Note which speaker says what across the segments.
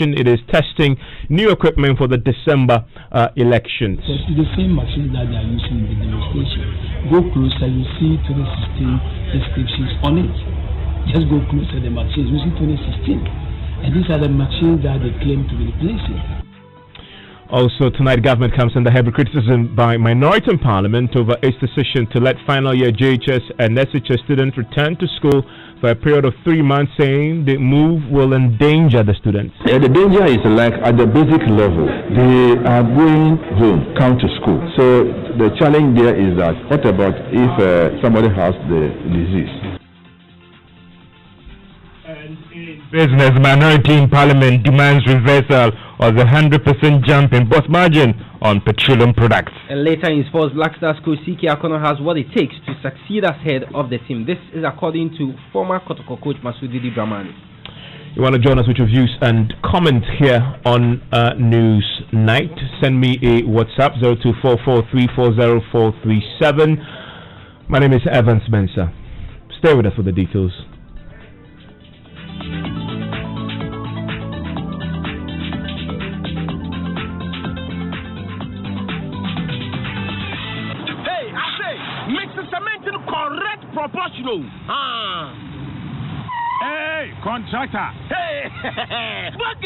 Speaker 1: mentioned it is testing new equipment for the December elections.
Speaker 2: It's the same machine that they are using in the demonstration. Go closer, you see 2016 descriptions on it. Just go closer, the machines, you see 2016. And these are the machines that they claim to be replacing.
Speaker 1: Also, tonight, government comes under heavy criticism by minority in parliament over its decision to let final year JHS and SHS students return to school for a period of 3 months, saying the move will endanger the students.
Speaker 3: The danger is like at the basic level, they are going home, come to school. So the challenge there is that what about if somebody has the disease?
Speaker 4: And in business, minority in parliament demands reversal of the 100% jump in bus margin on petroleum products.
Speaker 5: And later in sports, Black Stars coach CK Akono has what it takes to succeed as head of the team. This is according to former Kotoko coach Masudi Dramani.
Speaker 1: You want to join us with your views and comments here on News Night? Send me a WhatsApp 0244340437. My name is Evans Mensah. Stay with us for the details.
Speaker 6: Proportional. Hey, contractor. Hey, what's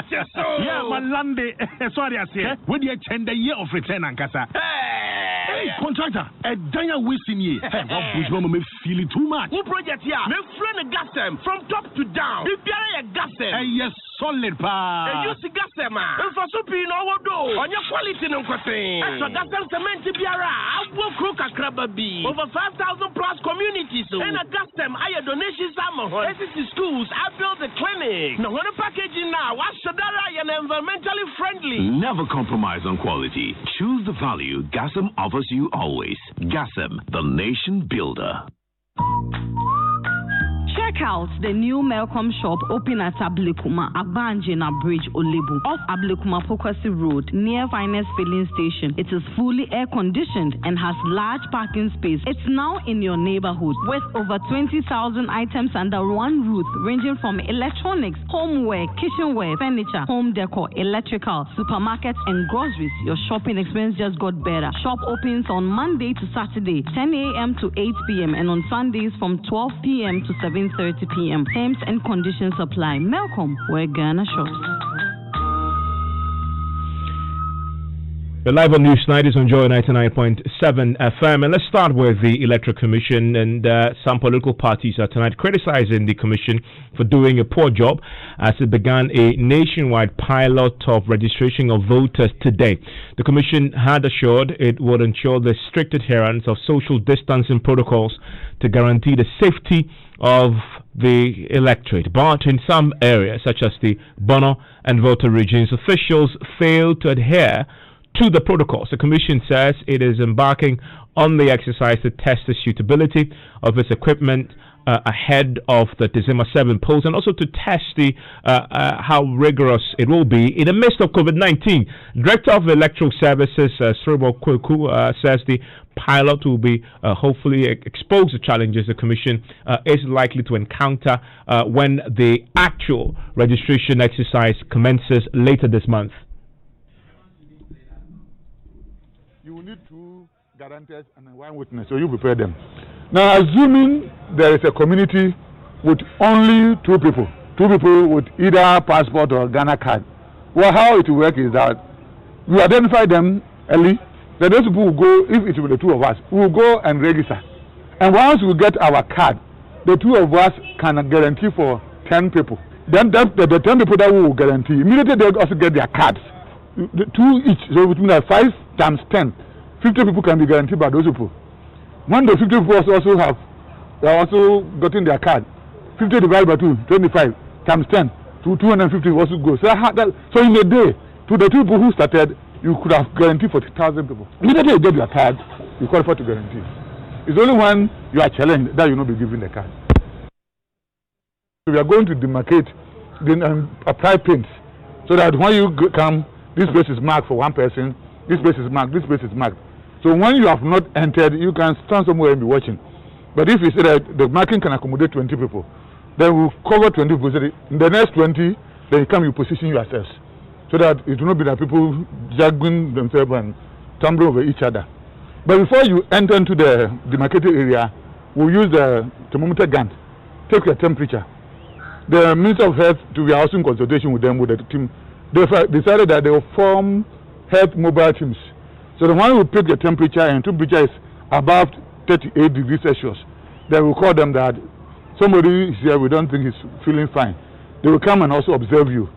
Speaker 6: your soul? Yeah, Malande. Sorry, I say. When you attend the year of return, Ankasa. Hey, contractor. A danya wasting ye. Hey, what push mama me feel it too much? Who project here? Me friend a gas them from top to down. If you are a gas them. Hey, yes, solid pa. Hey, you see gas them, man. If I so be no what do. On your quality no question. Extra gas them cement biara. I will cook a crab be. Over 5,000 plus communities. And a gas them. I donations. SCC schools, I built the clinic. Now, when a packaging now, what's Shadara and environmentally friendly?
Speaker 7: Never compromise on quality. Choose the value Gassem offers you always. Gassem, the nation builder.
Speaker 8: Check out the new Malcolm shop open at Ablekuma, Abanjena Bridge, Olebu, off Ablekuma Pokwasi Road, near Finest Filling Station. It is fully air conditioned and has large parking space. It's now in your neighborhood with over 20,000 items under one roof, ranging from electronics, homeware, kitchenware, furniture, home decor, electrical, supermarkets, and groceries. Your shopping experience just got better. Shop opens on Monday to Saturday, 10 a.m. to 8 p.m. and on Sundays from 12 p.m. to 7:30 p.m. Terms and conditions apply. Malcolm, where Ghana shops.
Speaker 1: We're live on News Night is on Joy 99.7 FM, and let's start with the Electoral Commission. And some political parties are tonight criticizing the Commission for doing a poor job as it began a nationwide pilot of registration of voters today. The Commission had assured it would ensure the strict adherence of social distancing protocols to guarantee the safety of the electorate, but in some areas such as the Bono and Volta regions, officials failed to adhere to the protocols. The Commission says it is embarking on the exercise to test the suitability of its equipment ahead of the December 7 polls, and also to test the how rigorous it will be in the midst of COVID-19. Director of Electoral Services, Sribo Kweku, says the pilot will be hopefully expose the challenges the Commission is likely to encounter when the actual registration exercise commences later this month.
Speaker 9: You will need 2 guarantors and 1 witness, so you prepare them. Now, assuming there is a community with only 2 people with either passport or Ghana card, well, how it will work is that we identify them early. Then those people will go, if it will be the 2 of us, we will go and register. And once we get our card, the 2 of us can guarantee for 10 people. Then the 10 people that we will guarantee, immediately they also get their cards. 2 each, so between 5 times 10, 50 people can be guaranteed by those people. When the 50 people also have, they are also gotten their card. 50 divided by 2, 25 times 10, to 250 also go. So in a day, to the 2 people who started, you could have guaranteed 40,000 people. Immediately you get your card, you qualify to guarantee. It's only when you are challenged that you will not be given the card. So we are going to demarcate, then apply pins, so that when you come, this place is marked for 1 person, this place is marked, this place is marked. So when you have not entered, you can stand somewhere and be watching. But if you say that the marking can accommodate 20 people, then we'll cover 20 people. In the next 20, then you come, you position yourselves so that it will not be that people juggling themselves and tumbling over each other. But before you enter into the demarcated area, we'll use the thermometer gun, take your temperature. The Minister of Health, to be also in consultation with them, with the team, they decided that they will form health mobile teams. So the one who pick the temperature, and temperature is above 38 degrees Celsius, they will call them that somebody is here, we don't think he's feeling fine. They will come and also observe you.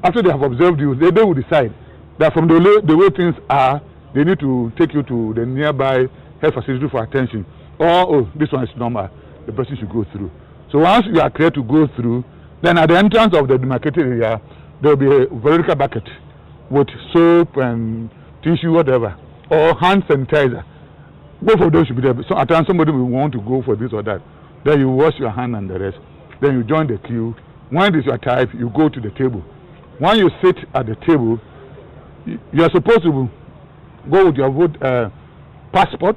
Speaker 9: After they have observed you, they will decide that from the way things are, they need to take you to the nearby health facility for attention. Or, oh, this one is normal, the person should go through. So once you are clear to go through, then at the entrance of the demarcated area, there will be a vertical bucket with soap and tissue, whatever, or hand sanitizer. Both of those should be there. So at times somebody will want to go for this or that. Then you wash your hand and the rest. Then you join the queue. When it is your type, you go to the table. When you sit at the table, you are supposed to go with your vote passport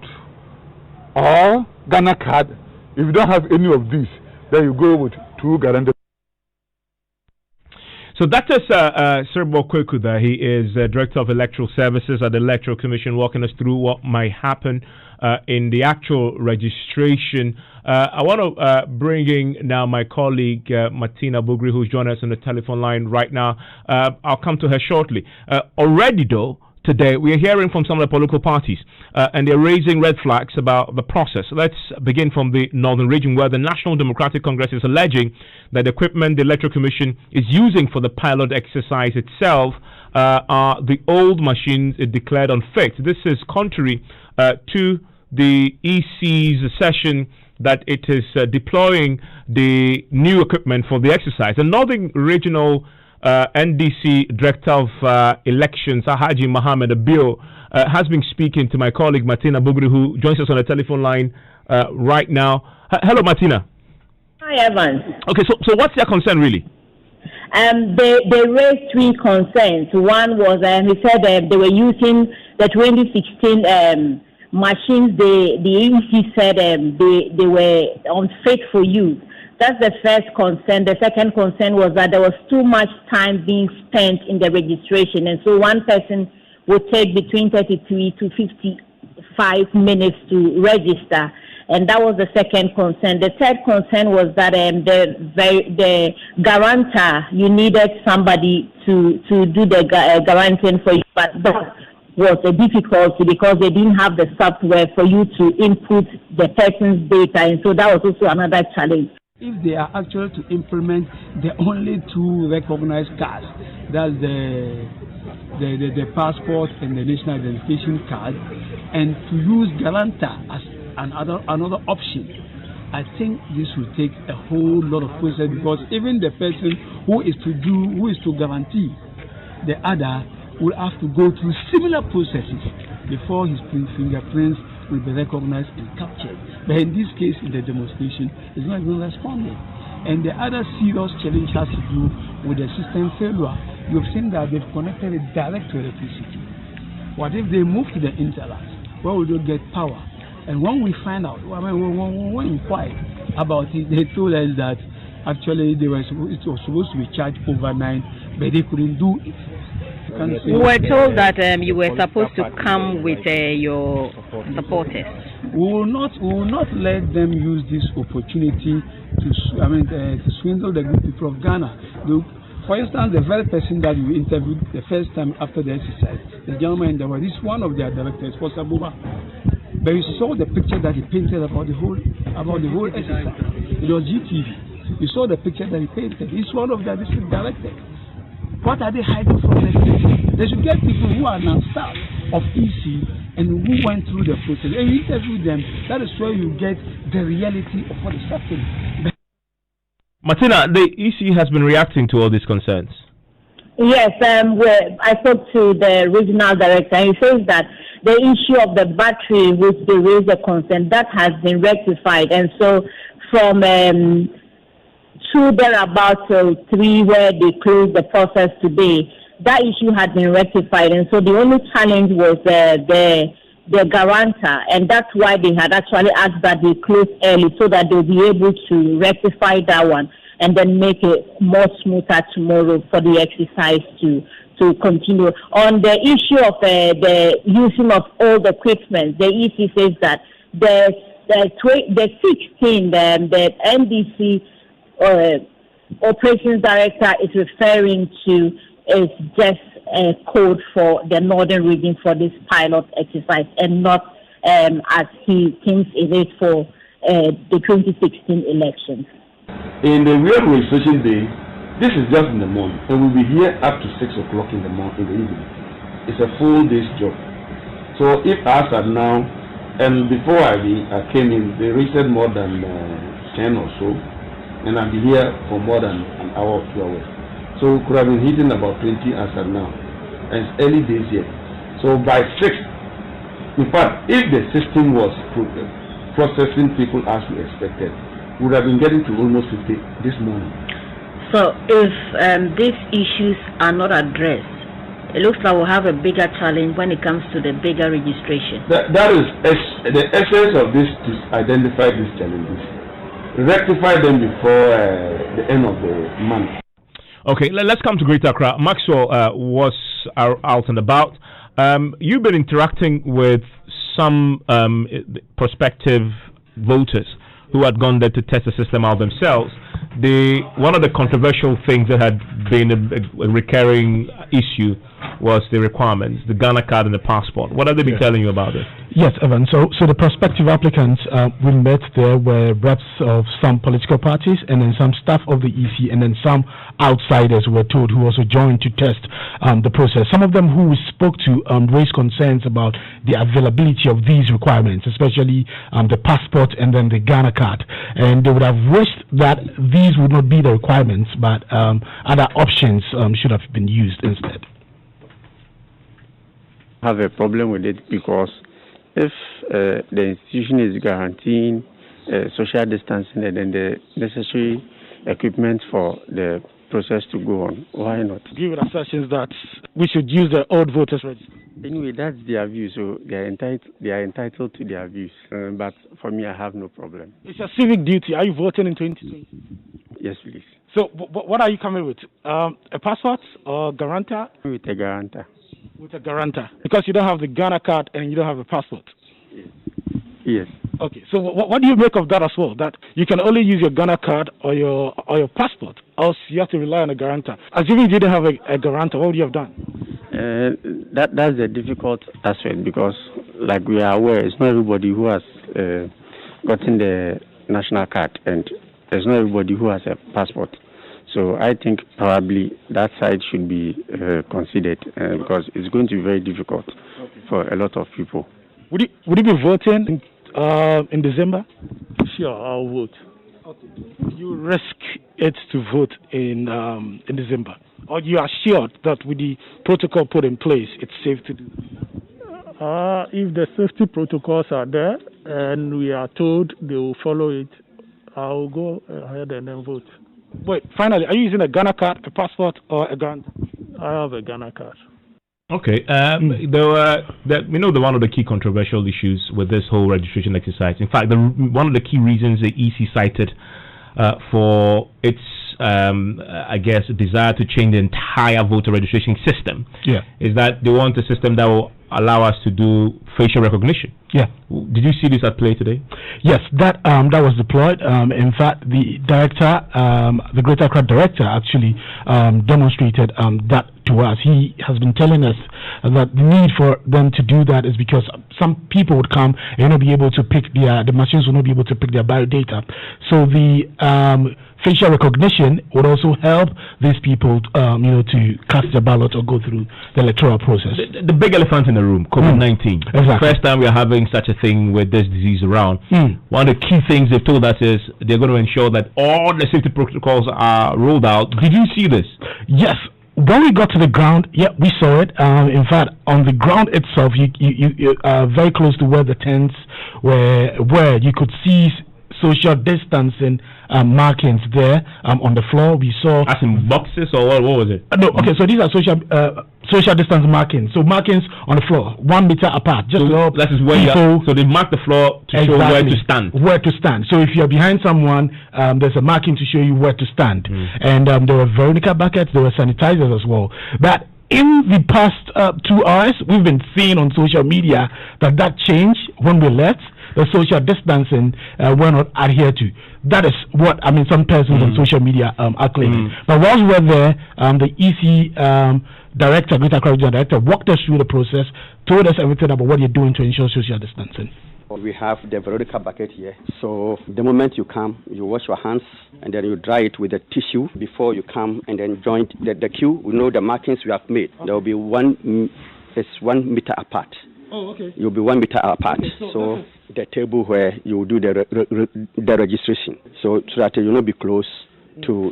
Speaker 9: or Ghana card. If you don't have any of these, then you go with 2 guaranteed.
Speaker 1: So that is Serbo Kwekuda. He is Director of Electoral Services at the Electoral Commission, walking us through what might happen in the actual registration. I want to bring in now my colleague Martina Bugri, who's joining us on the telephone line right now. I'll come to her shortly. Already, though, today we are hearing from some of the political parties, and they're raising red flags about the process. Let's begin from the northern region, where the National Democratic Congress is alleging that the equipment the Electoral Commission is using for the pilot exercise itself are the old machines it declared unfit. This is contrary to the EC's assertion that it is deploying the new equipment for the exercise. The Northern Regional NDC Director of Elections, Haji Mohammed Abil, has been speaking to my colleague Martina Bugri, who joins us on the telephone line right now. Hello, Martina.
Speaker 10: Hi, Evans.
Speaker 1: Okay, so what's your concern really?
Speaker 10: They raised 3 concerns. One was he said they were using the 2016 machines. The EC said they were unfit for use. That's the first concern. The second concern was that there was too much time being spent in the registration, and so one person would take between 33 to 55 minutes to register, and that was the second concern. The third concern was that the guarantor, you needed somebody to do the guaranteeing for you, but that was a difficulty because they didn't have the software for you to input the person's data, and so that was also another challenge.
Speaker 2: If they are actually to implement the only 2 recognized cards, that's the passport and the national identification card, and to use guarantor as another option, I think this will take a whole lot of process, because even the person who is to guarantee the other will have to go through similar processes before his fingerprints will be recognized and captured. But in this case, in the demonstration, it's not even responding. And the other serious challenge has to do with the system failure. You've seen that they've connected it direct to electricity. What if they move to the interlacks? Where will they get power? And when we find out, when we inquired about it, they told us that actually it was supposed to be charged overnight, but they couldn't do it.
Speaker 8: We were told that you were supposed to come with your supporters.
Speaker 2: We will not let them use this opportunity to swindle the good people of Ghana. For instance, the very person that you interviewed the first time after the exercise, the gentleman that was one of their directors, Fosa Buba. But you saw the picture that he painted about the whole exercise. It was GTV. You saw the picture that he painted. He's one of their district directors. What are they hiding from the people? They should get people who are now staff of EC and who went through the process and you interview them. That is where you get the reality of what is happening.
Speaker 1: Martina, the EC has been reacting to all these concerns.
Speaker 10: Yes, I spoke to the regional director, and he says that the issue of the battery, which they raised a concern, that has been rectified. And so from 2 thereabouts to 3 where they closed the process today, that issue had been rectified. And so the only challenge was the guarantor, and that's why they had actually asked that they close early so that they'll be able to rectify that one. and then make it more smoother tomorrow for the exercise to continue. On the issue of the using of all the equipment, the EC says that the 16, the NDC operations director is referring to is just a code for the northern region for this pilot exercise, and not as he thinks it is for the 2016 elections.
Speaker 11: In the real registration day, this is just in the morning, and we'll be here up to 6 o'clock in the evening. It's a full day's job. So if as at now, and before I came in, they registered more than 10 or so, and I'll be here for more than an hour or 2 hours. So we could have been hitting about 20 as at now, and it's early days yet. So by 6, in fact, if the system was processing people as we expected, we would have been getting to almost 50 this morning.
Speaker 12: So if these issues are not addressed, it looks like we'll have a bigger challenge when it comes to the bigger registration.
Speaker 11: That is the essence of this, to identify these challenges, rectify them before the end of the month.
Speaker 1: Okay, let's come to Greater Accra. Maxwell was out and about. You've been interacting with some prospective voters who had gone there to test the system out themselves. One of the controversial things that had been a recurring issue was the requirements, the Ghana card and the passport. What have they been telling you about it?
Speaker 13: Yes, Evan. So the prospective applicants we met there were reps of some political parties, and then some staff of the EC, and then some outsiders were told who also joined to test the process. Some of them who we spoke to raised concerns about the availability of these requirements, especially the passport and then the Ghana card. And they would have wished that these would not be the requirements, but other options should have been used instead.
Speaker 14: I have a problem with it because if the institution is guaranteeing social distancing and then the necessary equipment for the process to go on, why not?
Speaker 15: Give assertions that we should use the old voters register.
Speaker 14: Anyway, that's their view, so they are entitled to their views. But for me, I have no problem.
Speaker 15: It's a civic duty. Are you voting in 2020?
Speaker 14: Yes, please.
Speaker 15: So, what are you coming with? A passport or guarantor?
Speaker 14: With a guarantor.
Speaker 15: With a guarantor, because you don't have the Ghana card and you don't have a passport.
Speaker 14: Yes.
Speaker 15: Okay. So what do you make of that as well? That you can only use your Ghana card or your passport, else you have to rely on a guarantor. Assuming you didn't have a guarantor, what would you have done?
Speaker 14: That's the difficult aspect, because, like we are aware, it's not everybody who has gotten the national card, and there's not everybody who has a passport. So I think probably that side should be considered, because it's going to be very difficult for a lot of people.
Speaker 15: Would you be voting in December?
Speaker 16: Sure, I'll vote.
Speaker 15: Okay. You risk it to vote in December, or you are sure that with the protocol put in place, it's safe to do?
Speaker 16: If the safety protocols are there and we are told they will follow it, I'll go ahead and then vote.
Speaker 15: Wait, finally, are you using a Ghana card, a passport, or a guarantor?
Speaker 16: I have a Ghana card.
Speaker 1: Okay. We know one of the key controversial issues with this whole registration exercise. In fact, one of the key reasons the EC cited for its, I guess, desire to change the entire voter registration system is that they want a system that will allow us to do facial recognition.
Speaker 13: Yeah.
Speaker 1: Did you see this at play today?
Speaker 13: Yes, that was deployed. In fact, the director, the Greater Accra director, actually demonstrated that to us. He has been telling us that the need for them to do that is because some people would come and not be able to pick the machines will not be able to pick their biodata. So the facial recognition would also help these people, to cast their ballot or go through the electoral process.
Speaker 1: The big elephant in the room, COVID-19.
Speaker 13: Exactly.
Speaker 1: First time we are having such a thing with this disease around. One of the key things they've told us is they're going to ensure that all the safety protocols are rolled out. Did you see this?
Speaker 13: Yes. When we got to the ground, we saw it. In fact, on the ground itself, you very close to where the tents were, you could see social distancing markings there on the floor. We saw.
Speaker 1: As in boxes, or what was it?
Speaker 13: No, okay, so these are social distance markings. So markings on the floor, 1 meter apart. Just
Speaker 1: so that is where so they mark the floor to show where to stand.
Speaker 13: Where to stand. So if you're behind someone, there's a marking to show you where to stand. And there were Veronica buckets, there were sanitizers as well. But in the past 2 hours, we've been seeing on social media that changed when we left. The social distancing were not adhered to. That is what some persons on social media are claiming. But whilst we were there, the EC director, Greater Accra Regional Director, walked us through the process, told us everything about what you're doing to ensure social distancing.
Speaker 17: We have the Veronica bucket here. So the moment you come, you wash your hands and then you dry it with a tissue before you come and then join the queue. We know the markings we have made. There will be 1 meter apart.
Speaker 15: Oh, okay.
Speaker 17: You'll be 1 meter apart. Okay, so the table where you do the registration, so that you will not be close to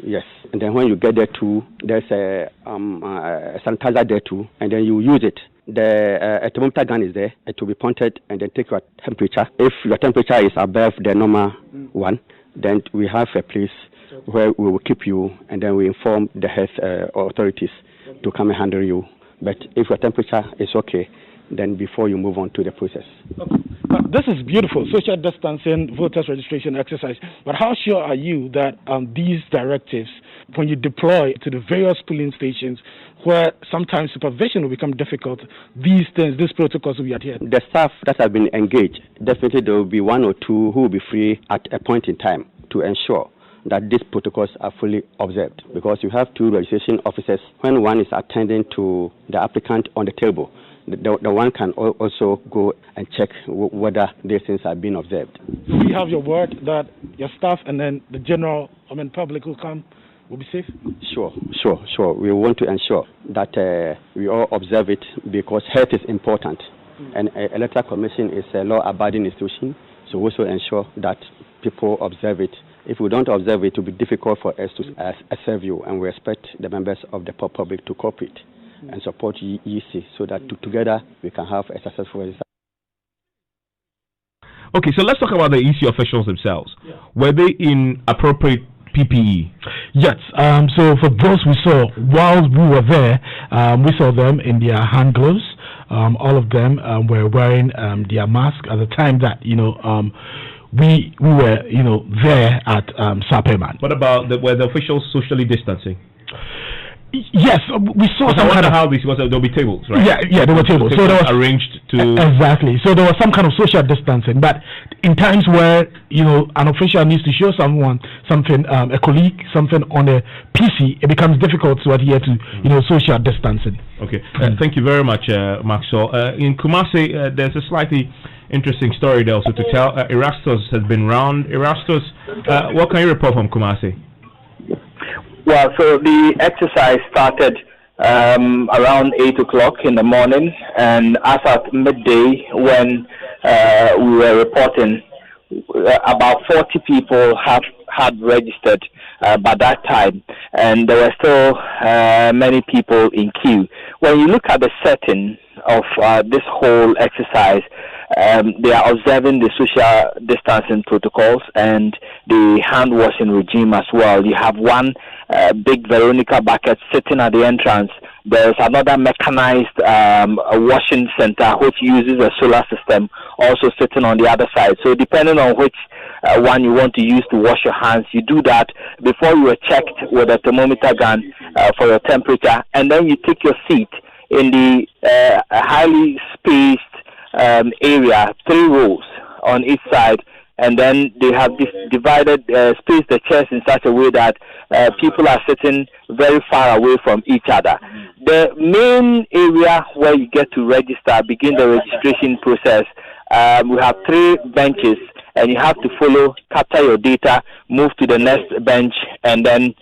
Speaker 17: and then when you get there too, there's a sanitizer there too, and then you use it. The thermometer gun is there. It will be pointed and then take your temperature. If your temperature is above the normal one, then we have a place where we will keep you, and then we inform the health authorities to come and handle you. But if your temperature is okay, then before you move on to the process.
Speaker 15: Okay. This is beautiful, social distancing, voters registration exercise. But how sure are you that these directives, when you deploy to the various polling stations, where sometimes supervision will become difficult, these protocols will be adhered?
Speaker 17: The staff that have been engaged, definitely there will be 1 or 2 who will be free at a point in time to ensure that these protocols are fully observed, because you have 2 registration officers. When one is attending to the applicant on the table, the one can also go and check whether these things are being observed.
Speaker 15: Do we have your word that your staff and then the general, public who come will be safe?
Speaker 17: Sure. We want to ensure that we all observe it, because health is important. And Electoral Commission is a law-abiding institution, so we also ensure that people observe it. If we don't observe it, it will be difficult for us to serve you, and we expect the members of the public to cooperate and support EC so that together we can have a successful result.
Speaker 1: Okay, so let's talk about the EC officials themselves. Yeah. Were they in appropriate PPE?
Speaker 13: Yes. So for those we saw while we were there, we saw them in their hand gloves. All of them were wearing their mask at the time that we were there at Sapeman.
Speaker 1: What about were the officials socially distancing?
Speaker 13: Yes, we saw.
Speaker 1: I wonder how this was. There'll be tables, right?
Speaker 13: Yeah, there were tables. So there was
Speaker 1: arranged to
Speaker 13: exactly. So there was some kind of social distancing. But in times where an official needs to show someone something, a colleague something on a PC, it becomes difficult to adhere to social distancing.
Speaker 1: Okay, thank you very much, Maxwell. In Kumasi, there's a slightly interesting story there also to tell. Erastus has been round. Erastus, what can you report from Kumasi?
Speaker 18: Well, so the exercise started around 8 o'clock in the morning, and as at midday, when we were reporting, about 40 people had registered by that time, and there were still many people in queue. When you look at the setting of this whole exercise, they are observing the social distancing protocols and the hand washing regime as well. You have one big Veronica bucket sitting at the entrance. There's another mechanized washing center which uses a solar system also sitting on the other side. So depending on which one you want to use to wash your hands, you do that before you are checked with a thermometer gun for your temperature, and then you take your seat in the highly spaced area, 3 rows on each side, and then they have divided, spaced the chairs in such a way that people are sitting very far away from each other. The main area where you get to register, begin the registration process, we have 3 benches, and you have to follow, capture your data, move to the next bench, and then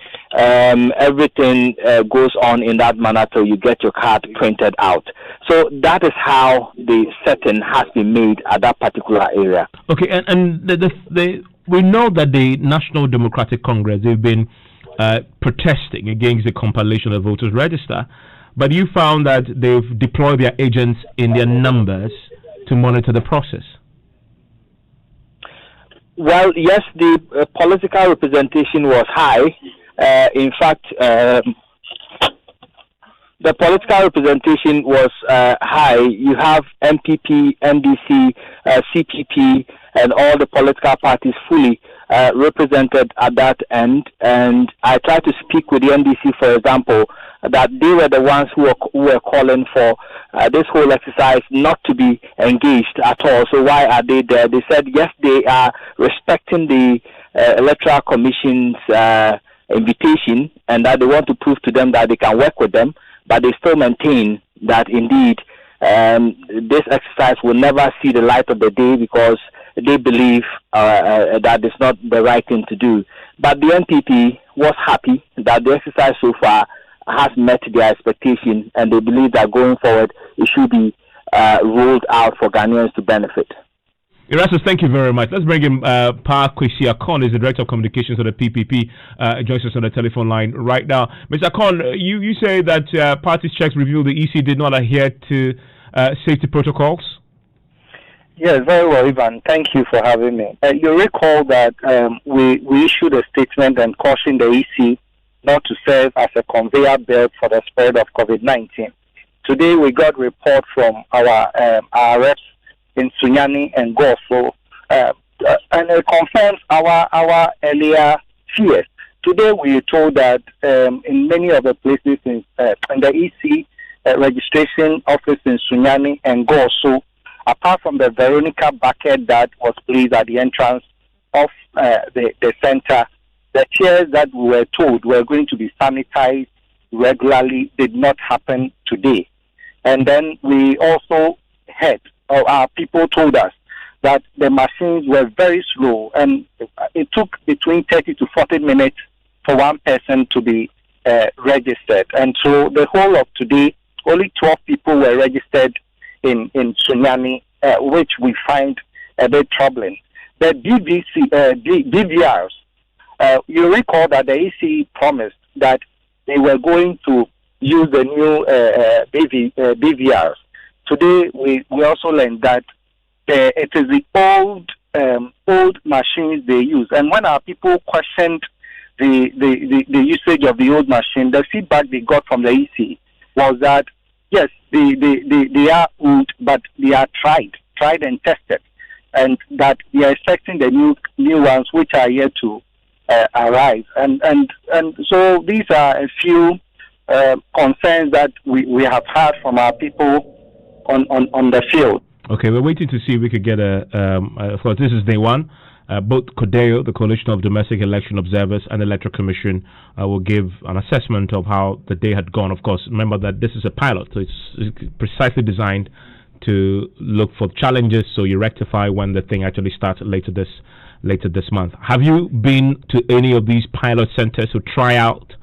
Speaker 18: everything goes on in that manner till you get your card printed out. So that is how the setting has been made at that particular area.
Speaker 1: Okay, and we know that the National Democratic Congress, they've been protesting against the compilation of voters register, but you found that they've deployed their agents in their numbers to monitor the process.
Speaker 18: Well, yes, the political representation was high. In fact, the political representation was high. You have MPP, NDC, CPP, and all the political parties fully represented at that end. And I tried to speak with the NDC, for example, that they were the ones who were calling for this whole exercise not to be engaged at all. So why are they there? They said, yes, they are respecting the Electoral Commission's invitation, and that they want to prove to them that they can work with them, but they still maintain that indeed this exercise will never see the light of the day because they believe that it's not the right thing to do. But the NPP was happy that the exercise so far has met their expectation, and they believe that going forward it should be rolled out for Ghanaians to benefit.
Speaker 1: Erastus, thank you very much. Let's bring in Pa Kwesi Akon, is the Director of Communications of the PPP, joins us on the telephone line right now. Mr. Akon, you say that party checks revealed the EC did not adhere to safety protocols?
Speaker 19: Yes, very well, Ivan. Thank you for having me. You recall that we issued a statement and cautioned the EC not to serve as a conveyor belt for the spread of COVID-19. Today, we got report from our reps in Sunyani and Goso, and it confirms our earlier fears. Today, we are told that in many of the places in the EC registration office in Sunyani and Goso, apart from the Veronica bucket that was placed at the entrance of the center, the chairs that we were told were going to be sanitized regularly did not happen today. And then we also heard, or our people told us, that the machines were very slow, and it took between 30 to 40 minutes for one person to be registered. And so the whole of today, only 12 people were registered in Sunyani, which we find a bit troubling. The BVRs, you recall that the EC promised that they were going to use the new BVRs. Today, we also learned that it is the old machines they use. And when our people questioned the usage of the old machine, the feedback they got from the EC was that, yes, they are old, but they are tried and tested, and that we are expecting the new ones which are yet to arrive. And so these are a few concerns that we have had from our people on the field.
Speaker 1: Okay, we're waiting to see if we could get of course, this is day one. Both CODEO, the Coalition of Domestic Election Observers, and the Electoral Commission will give an assessment of how the day had gone. Of course, remember that this is a pilot, so it's precisely designed to look for challenges, so you rectify when the thing actually starts later this month. Have you been to any of these pilot centers to try out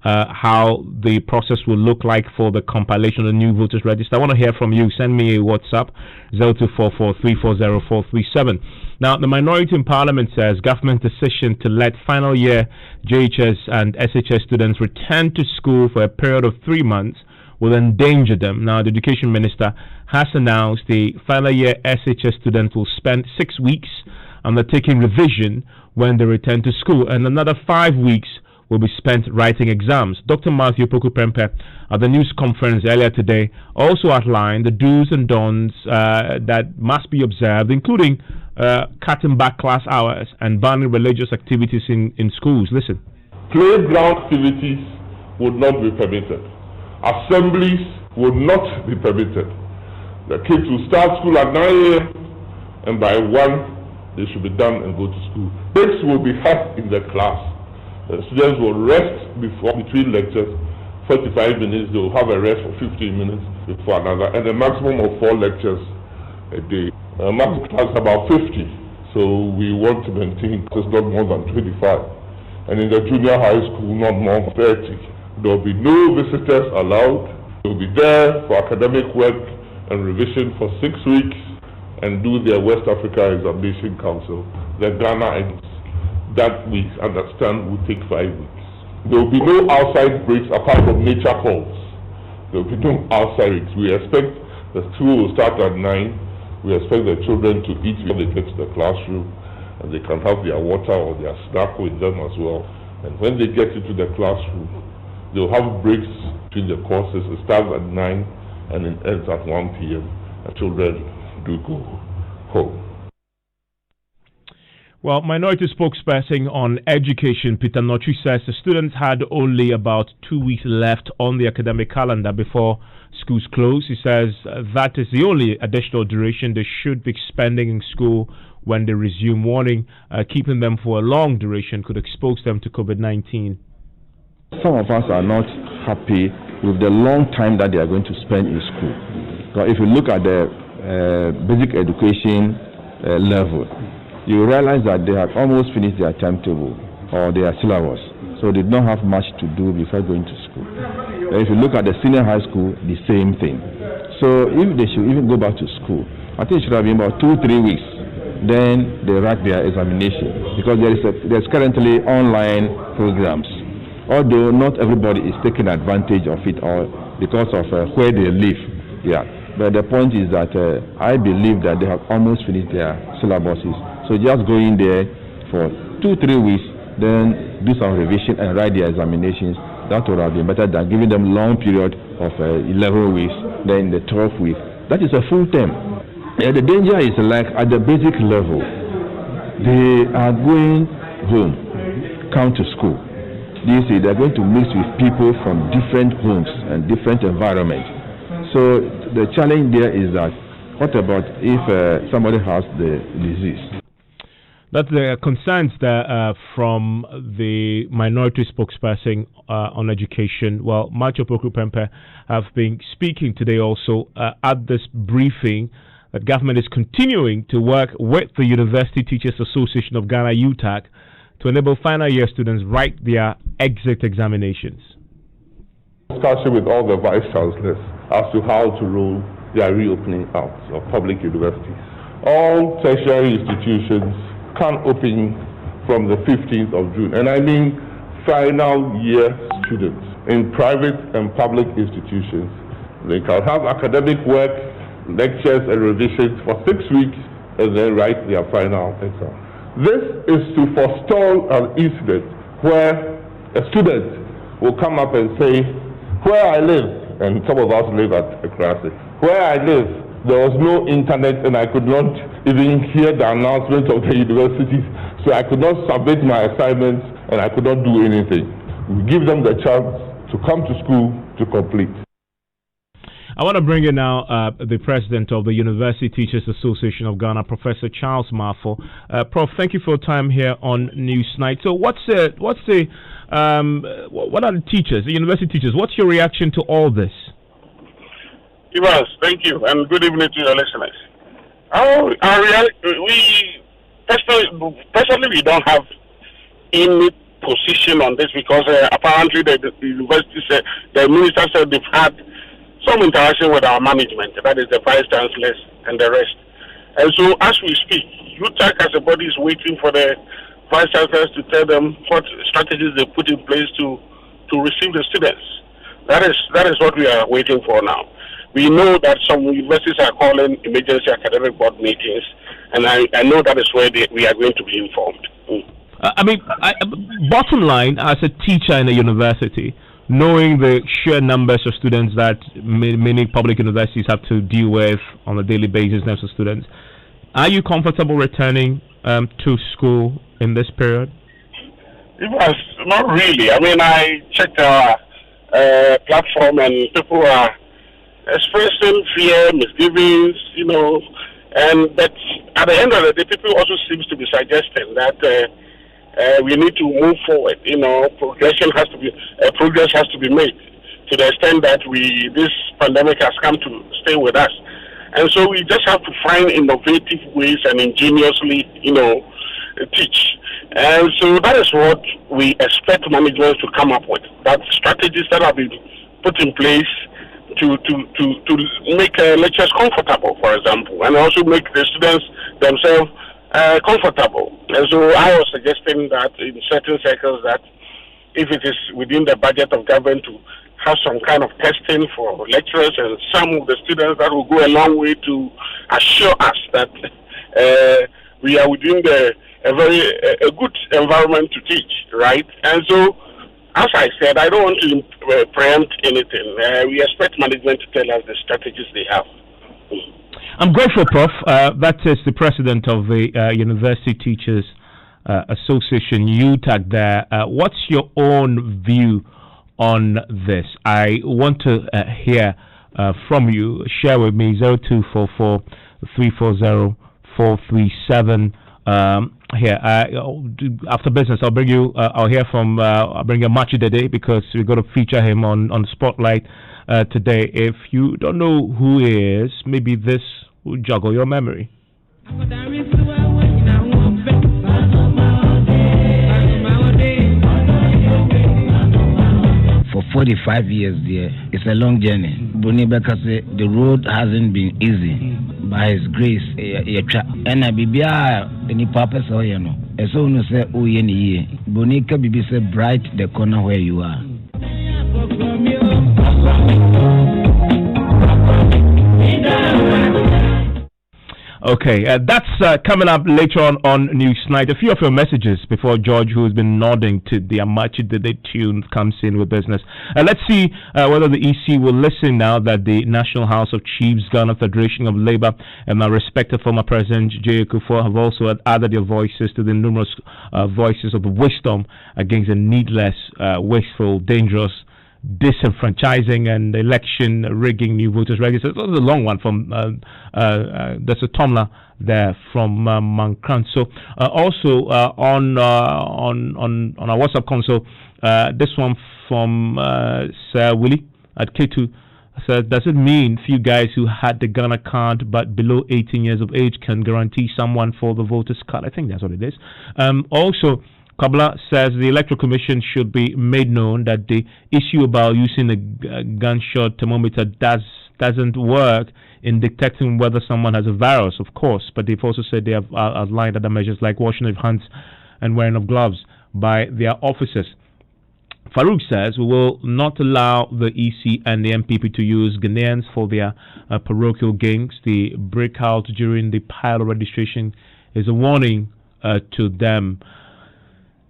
Speaker 1: how the process will look like for the compilation of the new voters register? I want to hear from you. Send me a WhatsApp, 0244340437. Now, the minority in Parliament says government's decision to let final year JHS and SHS students return to school for a period of 3 months will endanger them. Now, the Education Minister has announced the final year SHS students will spend 6 weeks undertaking revision when they return to school, and another 5 weeks will be spent writing exams. Dr. Matthew Poku-Prempeh at the news conference earlier today also outlined the do's and don'ts that must be observed, including cutting back class hours and banning religious activities in schools. Listen.
Speaker 20: Playground activities would not be permitted. Assemblies would not be permitted. The kids will start school at 9 a.m. and by 1 they should be done and go to school. Breaks will be had in the class. The students will rest between lectures, 45 minutes. They will have a rest for 15 minutes before another, and a maximum of 4 lectures a day. Maximum class about 50, so we want to maintain it's not more than 25. And in the junior high school, not more than 30. There will be no visitors allowed. They will be there for academic work and revision for 6 weeks and do their West Africa Examination Council. The Ghana ends. That we understand will take 5 weeks. There will be no outside breaks apart from nature calls. There will be no outside breaks. We expect the school will start at 9. We expect the children to eat when they get to the classroom, and they can have their water or their snack with them as well. And when they get into the classroom, They'll have breaks between the courses. It starts at 9 and it ends at 1 p.m. And children do go home.
Speaker 1: Well, minority spokesperson on education, Peter Notri, says the students had only about 2 weeks left on the academic calendar before schools close. He says that is the only additional duration they should be spending in school when they resume, warning keeping them for a long duration could expose them to COVID-19.
Speaker 3: Some of us are not happy with the long time that they are going to spend in school. So if you look at the basic education level, you realize that they have almost finished their timetable or their syllabus, so they don't have much to do before going to school. If you look at the senior high school, the same thing. So if they should even go back to school, I think it should have been about 2-3 weeks. Then they write their examination, because there's currently online programs. Although not everybody is taking advantage of it, or because of where they live. Yeah. But the point is that I believe that they have almost finished their syllabuses. So just go in there for 2-3 weeks, then do some revision and write their examinations. That would have been better than giving them long period of 11 weeks, then the 12th week. That is a full term. The danger is like at the basic level, they are going home, come to school. They're going to mix with people from different homes and different environments. So the challenge there is that, what about if somebody has the disease?
Speaker 1: That's the concerns there from the minority spokesperson on education. Well, Macho Pokru-Pempe have been speaking today also at this briefing that government is continuing to work with the University Teachers Association of Ghana, UTAG, to enable final year students write their exit examinations.
Speaker 20: Discussion with all the vice chancellors as to how to roll their reopening out of public universities. All tertiary institutions can open from the 15th of June, and I mean final year students in private and public institutions. They can have academic work, lectures and revisions for 6 weeks and then write their final exam. This is to forestall an incident where a student will come up and say, where I live, and some of us live at Ekrasi, where I live, there was no internet and I could not even hear the announcement of the universities, so I could not submit my assignments and I could not do anything. We give them the chance to come to school to complete.
Speaker 1: I want to bring in now the president of the University Teachers Association of Ghana, Professor Charles Marfo. Prof, thank you for your time here on Newsnight. So what are the teachers, the university teachers, what's your reaction to all this?
Speaker 21: Evans, thank you, and good evening to your listeners. Personally, we don't have any position on this, because apparently the university said, the minister said they've had some interaction with our management, that is the vice chancellors and the rest. And so as we speak, UTAG as a body is waiting for the vice chancellors to tell them what strategies they put in place to receive the students. That is what we are waiting for now. We know that some universities are calling emergency academic board meetings, and I know that is where we are going to be informed.
Speaker 1: Bottom line, as a teacher in a university, knowing the sheer numbers of students that many public universities have to deal with on a daily basis in terms of students, are you comfortable returning to school in this period?
Speaker 21: Not really. I checked our platform, and people are expressing fear, misgivings, but at the end of the day, people also seem to be suggesting that we need to move forward. Progress has to be made to the extent that this pandemic has come to stay with us, and so we just have to find innovative ways and ingeniously, teach. And so that is what we expect management to come up with. That strategies that have been put in place to make lectures comfortable, for example, and also make the students themselves comfortable. And so I was suggesting that in certain circles, that if it is within the budget of government to have some kind of testing for lecturers and some of the students, that will go a long way to assure us that we are within a good environment to teach, right? And so as I said, I don't want to preempt anything. We expect management to tell us the strategies they have.
Speaker 1: I'm grateful, Prof. That is the president of the University Teachers Association, UTAG there. What's your own view on this? I want to hear from you. Share with me 0244 340 437. Here after business, I'll bring you. I'll hear from. I'll bring you Machi today because we're going to feature him on Spotlight today. If you don't know who he is, maybe this will joggle your memory.
Speaker 4: For 45 years there, it's a long journey. Bonibeka said the road hasn't been easy. By His grace, and I be any purpose or you know. As soon as say, oh, ye, Bonica be say bright the corner where you are.
Speaker 1: Okay, that's coming up later on News Night. A few of your messages before George, who's been nodding to the Amachi Dede tune, comes in with business. Let's see whether the EC will listen now that the National House of Chiefs, Ghana Federation of Labour, and my respected former President J. Kufuor have also added their voices to the numerous voices of wisdom against the needless, wasteful, dangerous disenfranchising and election rigging new voters registers. This is a long one from there's a Tomla there from Mankran. So also on our WhatsApp console, this one from Sir Willie at K2 says, does it mean few guys who had the Ghana card but below 18 years of age can guarantee someone for the voters card? I think that's what it is. Also, Kabla says the Electoral Commission should be made known that the issue about using a gunshot thermometer doesn't work in detecting whether someone has a virus, of course, but they've also said they have outlined other measures like washing of hands and wearing of gloves by their officers. Farouk says we will not allow the EC and the MPP to use Ghanaians for their parochial games. The breakout during the pilot registration is a warning to them.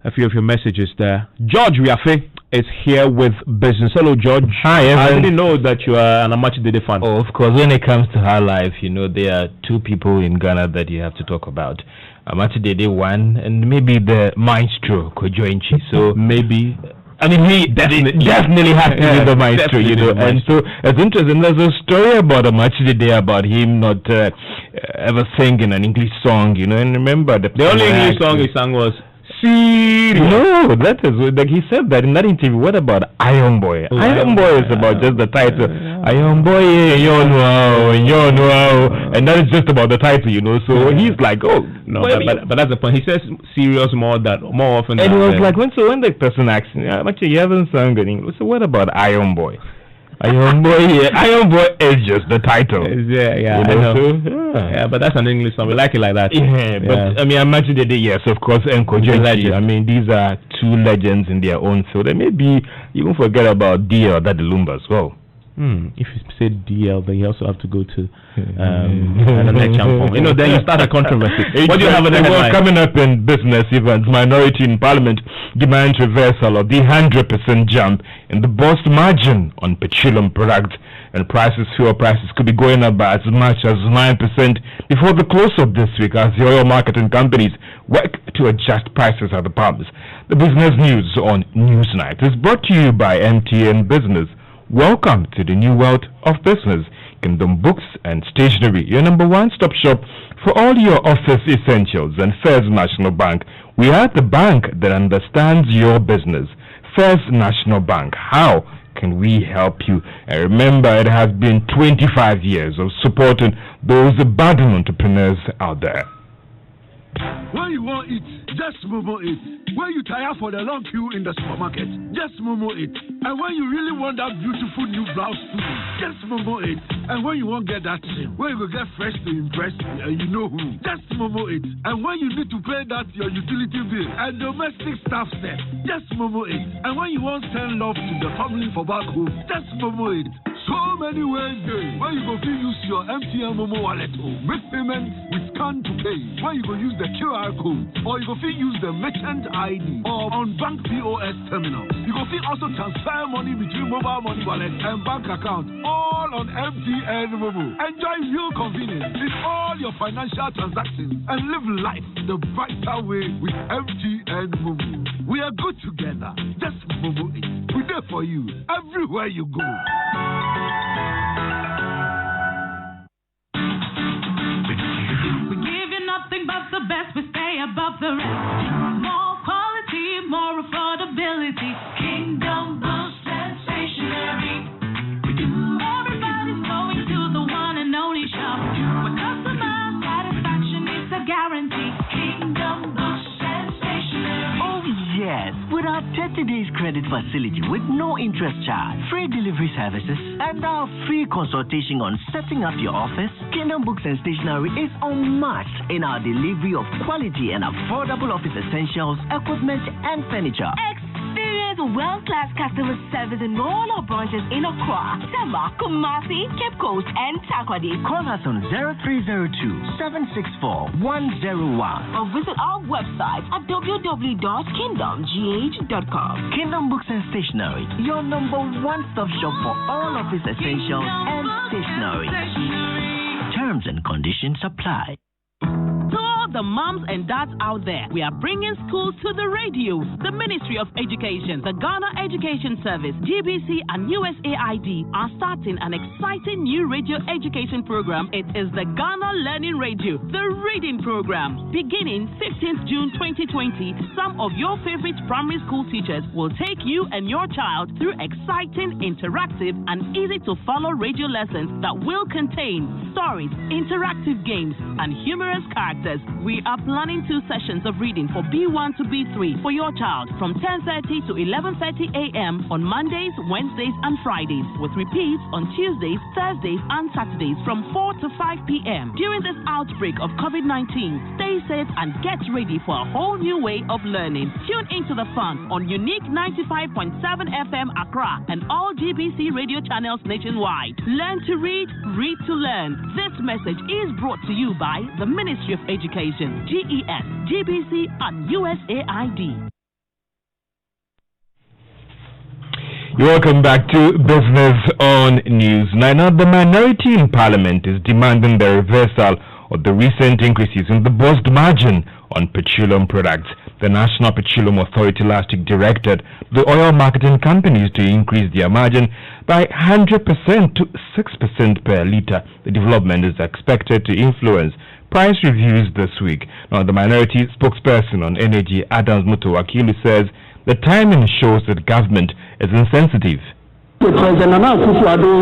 Speaker 1: A few of your messages there. George Riafe is here with business. Hello, George.
Speaker 22: Hi, Evans.
Speaker 1: I didn't know that you are an Amachi Dede fan.
Speaker 22: Oh, of course. When it comes to high life, you know, there are two people in Ghana that you have to talk about. Amachi Dede one, and maybe the maestro, Kojo Inchi. So
Speaker 1: maybe.
Speaker 22: I mean, he definitely has to be the maestro, you know. And so it's interesting. There's a story about Amachi Dede about him not ever singing an English song, you know. And remember, the
Speaker 1: only English song he sang was
Speaker 22: No, that is like he said that in that interview. What about Iron Boy? Oh, Iron Boy is about just the title. Iron Boy, and that is just about the title, you know. So he's like, oh
Speaker 1: no, but that's the point. He says serious more often.
Speaker 22: And it was like when the person asked me, actually you haven't sung in English. So what about Iron Boy? Iron Boy, Iron Boy is just the title.
Speaker 1: Yeah,
Speaker 22: you know,
Speaker 1: so, yeah, but that's an English song. We like it like that.
Speaker 22: Yeah, but I mean, Amachi Dede, yes, of course, and Kojo Inchi. I mean, these are two legends in their own. So then maybe you won't forget about DL Dadilumba as well.
Speaker 1: If you say DL, then you also have to go to the next champion. You know, then you start a controversy.
Speaker 22: What do you have in the headline? Coming up in business events, minority in parliament demands reversal of the 100% jump in the boost margin on petroleum products, and fuel prices could be going up by as much as 9% before the close of this week as the oil marketing companies work to adjust prices at the pumps. The business news on Newsnight is brought to you by MTN Business. Welcome to the new world of business. Kingdom Books and Stationery, your number one stop shop for all your office essentials. And First National Bank, we are the bank that understands your business. First National Bank, how can we help you? And remember, it has been 25 years of supporting those budding entrepreneurs out there.
Speaker 6: When you want it, just Momo it. When you tire for the long queue in the supermarket, just Momo it. And when you really want that beautiful new blouse too, just Momo it. And when you won't get that thing, when you go get fresh to impress, and you know who, just Momo it. And when you need to pay that your utility bill and domestic staff set, just Momo it. And when you want send love to the family for back home, just Momo it. So
Speaker 5: So many ways there. Where you go to use your MTN Momo wallet or make payments with scan to pay. Where you go use the QR code or you go to use the merchant ID or on bank POS terminal. You go to also transfer money between mobile money wallet and bank account all on MTN Momo. Enjoy real convenience in all your financial transactions and live life the brighter way with MTN Momo. We are good together. Just Momo it. We're there for you everywhere you go.
Speaker 7: We give you nothing but the best. We stay above the rest. More quality, more affordability. Kingdom Books and Stationery. Everybody's going to the one and only shop where customer satisfaction is a guarantee. Kingdom Books and Stationery.
Speaker 23: Oh yes, with our 30 days credit facility with no interest charge, free delivery services, and our free consultation on setting up your office, Kingdom Books and Stationery is unmatched in our delivery of quality and affordable office essentials, equipment, and furniture.
Speaker 24: Experience world-class customer service in all our branches in Accra, Tema, Kumasi, Cape Coast, and Takoradi.
Speaker 23: Call us on 0302-764-101
Speaker 24: or visit our website at www.kingdomgh.com.
Speaker 23: Kingdom Books and Stationery, your number one-stop shop for all office essentials and stationery. Terms and conditions apply.
Speaker 8: To all the moms and dads out there, we are bringing schools to the radio. The Ministry of Education, the Ghana Education Service, GBC, and USAID are starting an exciting new radio education program. It is the Ghana Learning Radio, the reading program. Beginning 15th June 2020, some of your favorite primary school teachers will take you and your child through exciting, interactive, and easy-to-follow radio lessons that will contain stories, interactive games, and humorous characters. We are planning 2 sessions of reading for B1 to B3 for your child from 10:30 to 11:30 a.m. on Mondays, Wednesdays, and Fridays, with repeats on Tuesdays, Thursdays, and Saturdays from 4 to 5 p.m. During this outbreak of COVID-19, stay safe and get ready for a whole new way of learning. Tune into the fun on Unique 95.7 FM Accra and all GBC radio channels nationwide. Learn to read, read to learn. This message is brought to you by the Ministry of Education, GES, GBC, and USAID.
Speaker 22: Welcome back to Business on News. Now, the minority in Parliament is demanding the reversal of the recent increases in the bust margin on petroleum products. The National Petroleum Authority last week directed the oil marketing companies to increase their margin by 100% to 6% per litre. The development is expected to influence price reviews this week. Now, the minority spokesperson on energy, Evans Mensah, says the timing shows that government is insensitive.
Speaker 25: President Nana Akufo-Addo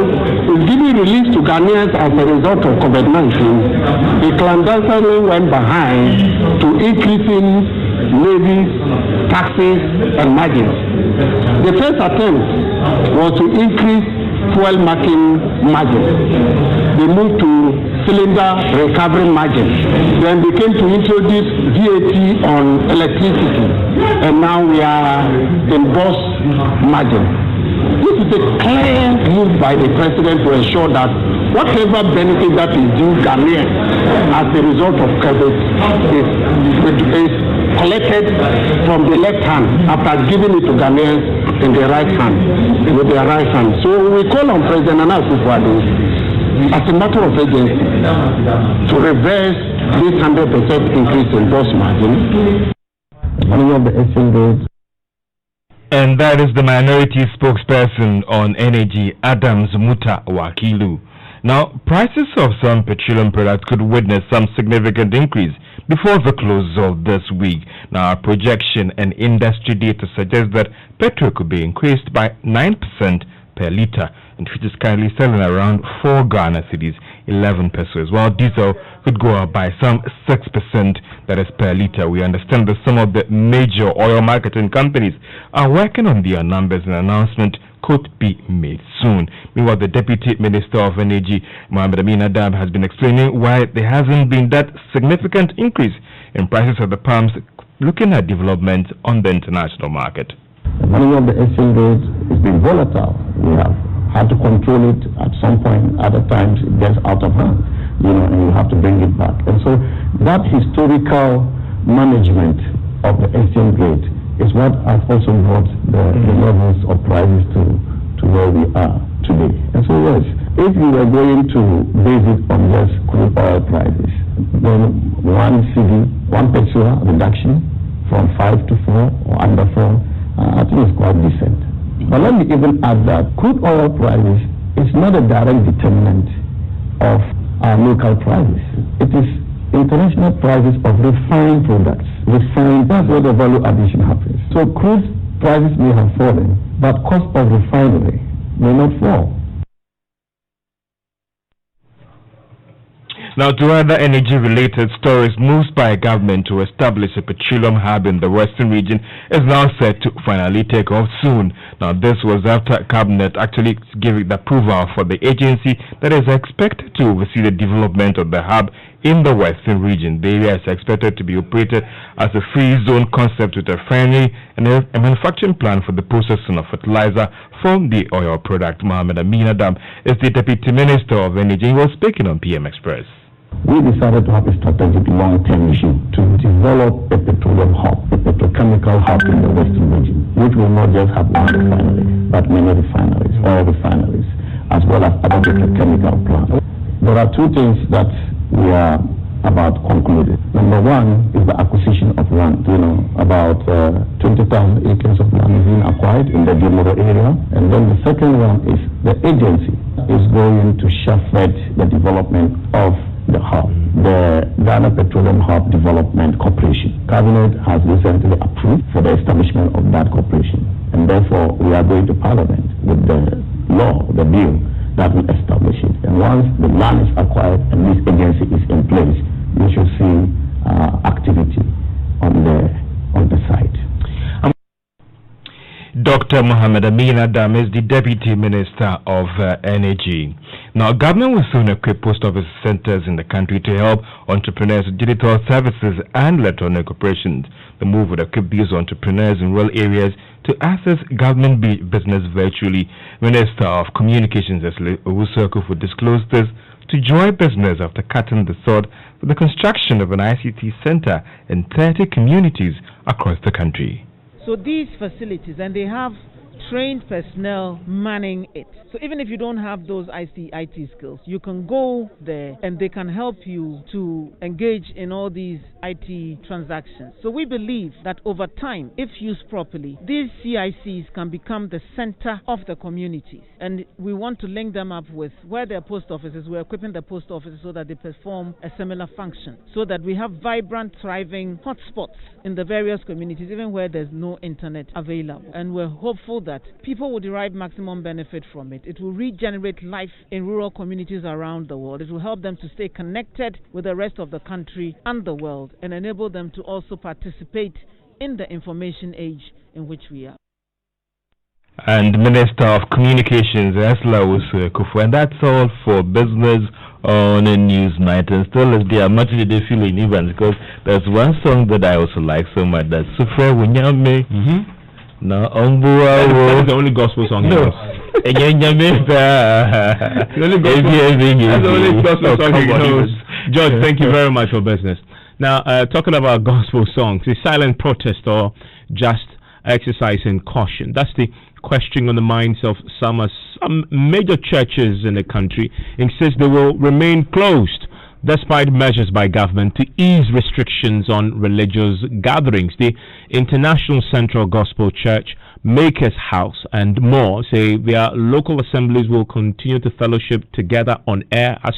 Speaker 25: is giving relief to Ghanaians as a result of COVID-19. He clandestinely went behind to increasing levies, taxes, and margins. The first attempt was to increase fuel marking margin. They moved to cylinder recovery margin. Then they came to introduce VAT on electricity. And now we are in bus margin. This is a clear move by the president to ensure that whatever benefit that is due Ghanaians as a result of COVID is collected from the left hand after giving it to Ghanaians in the right hand, with their right hand. So we call on President Nana Akufo-Addo as a matter of urgency to reverse this 100% increase in bus margin. One of the exchange rates.
Speaker 22: And that is the minority spokesperson on energy, Evans Mensah. Now, prices of some petroleum products could witness some significant increase before the close of this week. Now, our projection and industry data suggests that petrol could be increased by 9% per litre, and which is currently selling around 4 Ghana cedis, 11 pesos, while diesel could go up by some 6%, that is per litre. We understand that some of the major oil marketing companies are working on their numbers, and an announcement could be made soon. Meanwhile, the Deputy Minister of Energy, Mohamed Amin Adam, has been explaining why there hasn't been that significant increase in prices of the palms, looking at developments on the international market.
Speaker 25: Money of the exchange rates has been volatile. We have have to control it at some point. Other times it gets out of hand, and you have to bring it back. And so that historical management of the exchange rate is what has also brought the levels of prices to where we are today. And so yes, if you were going to base it on just crude oil prices, then one petrol reduction from 5 to 4 or under 4, I think it's quite decent. But let me even add that crude oil prices is not a direct determinant of our local prices. It is international prices of refined products. That's where the value addition happens. So crude prices may have fallen, but cost of refinery may not fall.
Speaker 22: Now, to other energy-related stories, moves by government to establish a petroleum hub in the western region is now set to finally take off soon. Now, this was after cabinet actually giving the approval for the agency that is expected to oversee the development of the hub in the western region. The area is expected to be operated as a free zone concept with a refinery and a manufacturing plant for the processing of fertilizer from the oil product. Mohammed Amin Adam is the Deputy Minister of Energy. He was speaking on PM Express.
Speaker 25: We decided to have a strategic long-term issue to develop a petroleum hub, a petrochemical hub in the western region, which will not just have one refinery, but many refineries, oil refineries, as well as other petrochemical plants. There are two things that we are about concluded. Number one is the acquisition of land. About 20,000 acres of land is being acquired in the Dimoro area. And then the second one is the agency is going to shepherd the development of the hub, the Ghana Petroleum Hub Development Corporation. Cabinet has recently approved for the establishment of that corporation. And therefore, we are going to Parliament with the law, the bill, that will establish it. And once the land is acquired and this agency is in place, we should see activity on the site.
Speaker 22: Dr. Mohammed Amin Adam is the Deputy Minister of Energy. Now, government will soon equip post office centers in the country to help entrepreneurs with digital services and electronic operations. The move would equip these entrepreneurs in rural areas to access government business virtually. Minister of Communications Owusu disclosed this to Joy Business after cutting the sword for the construction of an ICT center in 30 communities across the country.
Speaker 2: So these facilities, and they have trained personnel manning it. So even if you don't have those IT skills, you can go there and they can help you to engage in all these IT transactions. So we believe that over time, if used properly, these CICs can become the center of the communities. And we want to link them up with where there are post offices. We're equipping the post offices so that they perform a similar function, so that we have vibrant, thriving hotspots in the various communities, even where there's no internet available. And we're hopeful that people will derive maximum benefit from it. It will regenerate life in rural communities around the world. It will help them to stay connected with the rest of the country and the world, and enable them to also participate in the information age in which we are.
Speaker 22: And Minister of Communications, Esla Owusu. And that's all for business on a news night. And still, as they are much they feel in Evans, because there's one song that I also like so much. That's Sufre Wunyame. No, that's
Speaker 1: the only gospel song.
Speaker 22: No.
Speaker 1: That's the only gospel song he knows. George, thank you very much for business. Now, talking about gospel songs, is silent protest or just exercising caution? That's the question on the minds of some major churches in the country. Insist they will remain closed despite measures by government to ease restrictions on religious gatherings. The International Central Gospel Church, Makers House, and more say their local assemblies will continue to fellowship together on air. As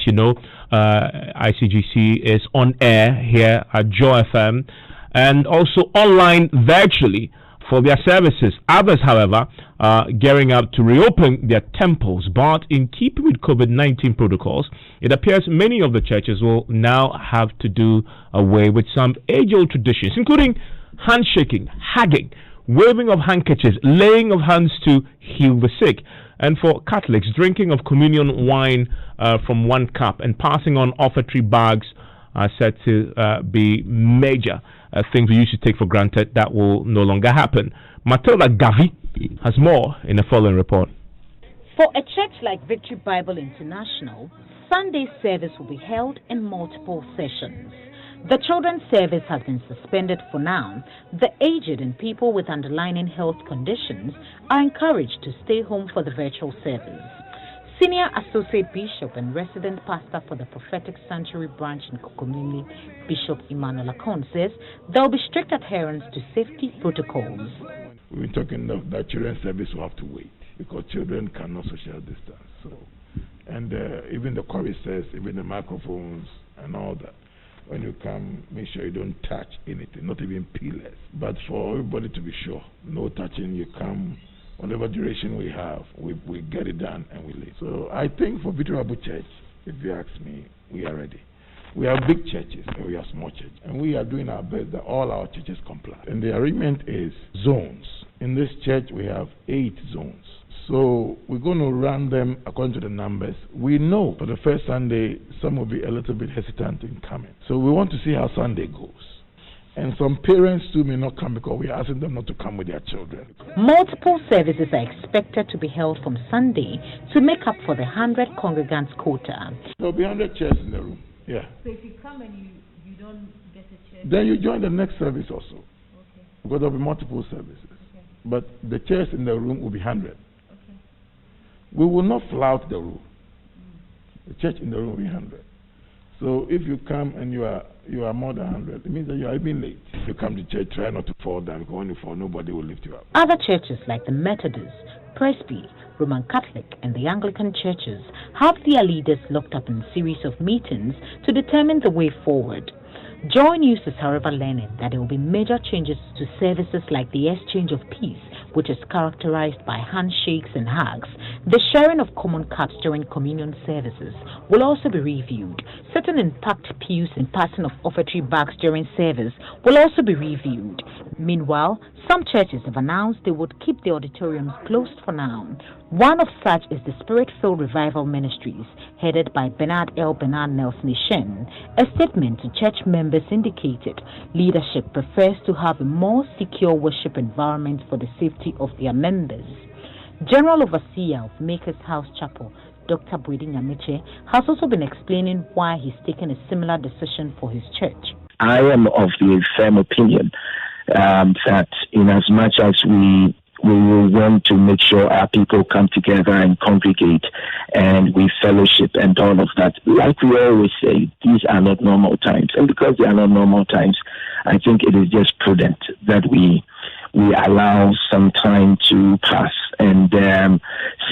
Speaker 1: you know, ICGC is on air here at Joy FM and also online virtually for their services. Others, however, are gearing up to reopen their temples, but in keeping with COVID-19 protocols, it appears many of the churches will now have to do away with some age-old traditions, including handshaking, hugging, waving of handkerchiefs, laying of hands to heal the sick. And for Catholics, drinking of communion wine from one cup and passing on offertory bags are said to be major things we used to take for granted that will no longer happen. Matilda Gavi has more in the following report.
Speaker 9: For a church like Victory Bible International, Sunday service will be held in multiple sessions. The children's service has been suspended for now. The aged and people with underlying health conditions are encouraged to stay home for the virtual service. Senior Associate Bishop and resident pastor for the Prophetic Sanctuary branch in Kokomili, Bishop Emmanuel Akon, says there will be strict adherence to safety protocols.
Speaker 10: We're talking of that children's service will have to wait because children cannot social distance. So, and even the chorus says, even the microphones and all that. When you come, make sure you don't touch anything, not even pillars. But for everybody to be sure, no touching. You come, whatever duration we have, we get it done and we leave. So I think for Victory Bible Church, if you ask me, we are ready. We have big churches and we have small churches, and we are doing our best that all our churches comply. And the arrangement is zones. In this church, we have 8 zones. So we're going to run them according to the numbers. We know for the first Sunday, some will be a little bit hesitant in coming. So we want to see how Sunday goes. And some parents too may not come because we're asking them not to come with their children.
Speaker 9: Multiple services are expected to be held from Sunday to make up for the 100 congregants quota.
Speaker 10: There'll be 100 chairs in the room. Yeah.
Speaker 11: So if you come and you don't get a chair,
Speaker 10: then you join the next service also. Okay. Because there'll be multiple services. Okay. But the chairs in the room will be 100. We will not flout the rule. The church in the room will be 100. So if you come and you are more than 100, it means that you are even late. If you come to church, try not to fall down, because when you fall, nobody will lift you up.
Speaker 9: Other churches like the Methodist, Presby, Roman Catholic, and the Anglican churches have their leaders locked up in a series of meetings to determine the way forward. Joy News is, however, learning that there will be major changes to services like the exchange of peace, which is characterized by handshakes and hugs. The sharing of common cups during communion services will also be reviewed. Sitting in packed pews and passing of offertory bags during service will also be reviewed. Meanwhile, some churches have announced they would keep the auditoriums closed for now. One of such is the Spirit-Filled Revival Ministries, headed by Bernard Nelson Ishen. A statement to church members indicated leadership prefers to have a more secure worship environment for the safety of their members. General Overseer of Maker's House Chapel, Dr. Brady Nyamiche, has also been explaining why he's taken a similar decision for his church.
Speaker 12: I am of the firm opinion that in as much as we will want to make sure our people come together and congregate and we fellowship and all of that. Like we always say, these are not normal times. And because they are not normal times, I think it is just prudent that we allow some time to pass and